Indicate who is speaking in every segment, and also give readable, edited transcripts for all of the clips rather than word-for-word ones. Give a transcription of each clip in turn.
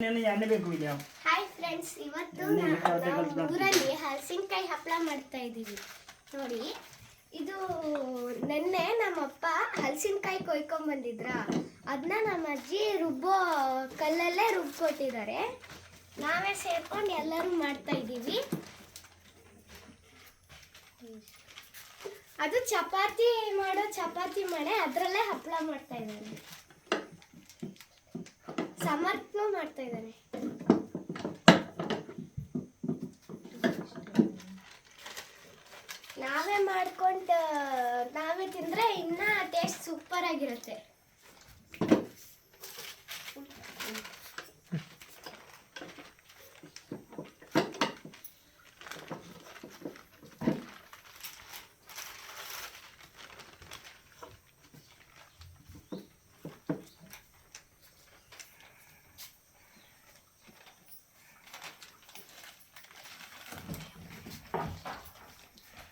Speaker 1: Hi friends, ಇವತ್ತು ನಾವು ಊರಲ್ಲಿ ಹಲಸಿನಕಾಯಿ ಹಪ್ಪಳ ಮಾಡ್ತಾ ಇದ್ದೀವಿ. ನೋಡಿ, ಇದು ನೆನ್ನೆ ನಮ್ಮಪ್ಪ ಹಲಸಿನಕಾಯಿ ಕೊಯ್ಕೊಂಡ್ ಬಂದಿದ್ರ, ಅದನ್ನ ನಮ್ಮ ಅಜ್ಜಿ ರುಬ್ಬೋ ಕಲ್ಲಲ್ಲೇ ರುಬ್ಕೊಟ್ಟಿದ್ದಾರೆ. ನಾವೇ ಸೇರ್ಕೊಂಡು ಎಲ್ಲರೂ ಮಾಡ್ತಾ ಇದ್ದೀವಿ. ಅದು ಚಪಾತಿ ಮಣೆ, ಅದರಲ್ಲೇ ಹಪ್ಪಳ ಮಾಡ್ತಾ ಇದ್ದಾನೆ. ಸಮರ್ಥನೂ ಮಾಡ್ತಾ ಇದ್ದಾನೆ. ನಾವೇ ಮಾಡ್ಕೊಂಡು ನಾವೇ ತಿಂದ್ರೆ ಇನ್ನ ಟೇಸ್ಟ್ ಸೂಪರ್ ಆಗಿರುತ್ತೆ.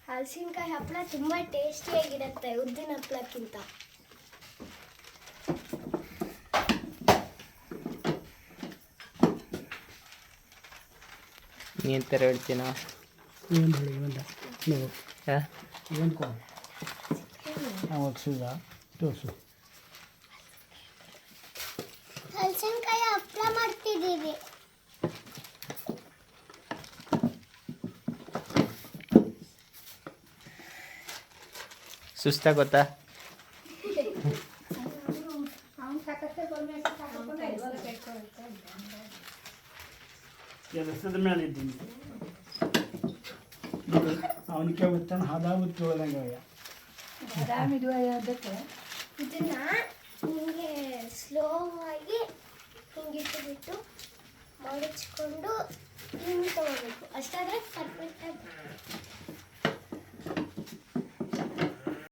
Speaker 1: ಹಲಸಿನಕಾಯಿ ಹಪ್ಪಳ ತುಂಬಾ ಟೇಸ್ಟಿಯಾಗಿರುತ್ತೆ ಉದ್ದಿನ ಹಪ್ಪಳಕ್ಕಿಂತ.
Speaker 2: ನೀನು ಥರ ಹೇಳ್ತೀನ
Speaker 1: ಹಲಸಿನಕಾಯಿ ಹಪ್ಪಳ ಮಾಡ್ತಿದ್ದೀವಿ.
Speaker 2: ಸುಸ್ತಾ ಗೊತ್ತಾ?
Speaker 3: ಕೆಲಸದ ಮೇಲೆ ಇದ್ದೀನಿ. ಅವನಿಗೆ ಗೊತ್ತಾನ ಹದ ಬಿಟ್ಟು ಹೋದಂಗೆ
Speaker 1: ಇದನ್ನ ಹಿಂಗೆ ಸ್ಲೋ ಆಗಿ ಹಿಂಗಿಟ್ಟುಬಿಟ್ಟು ಮಡಚ್ಕೊಂಡು ಹಿಂಗೆ ತಗೋಬೇಕು. ಅಷ್ಟಾದ್ರೆ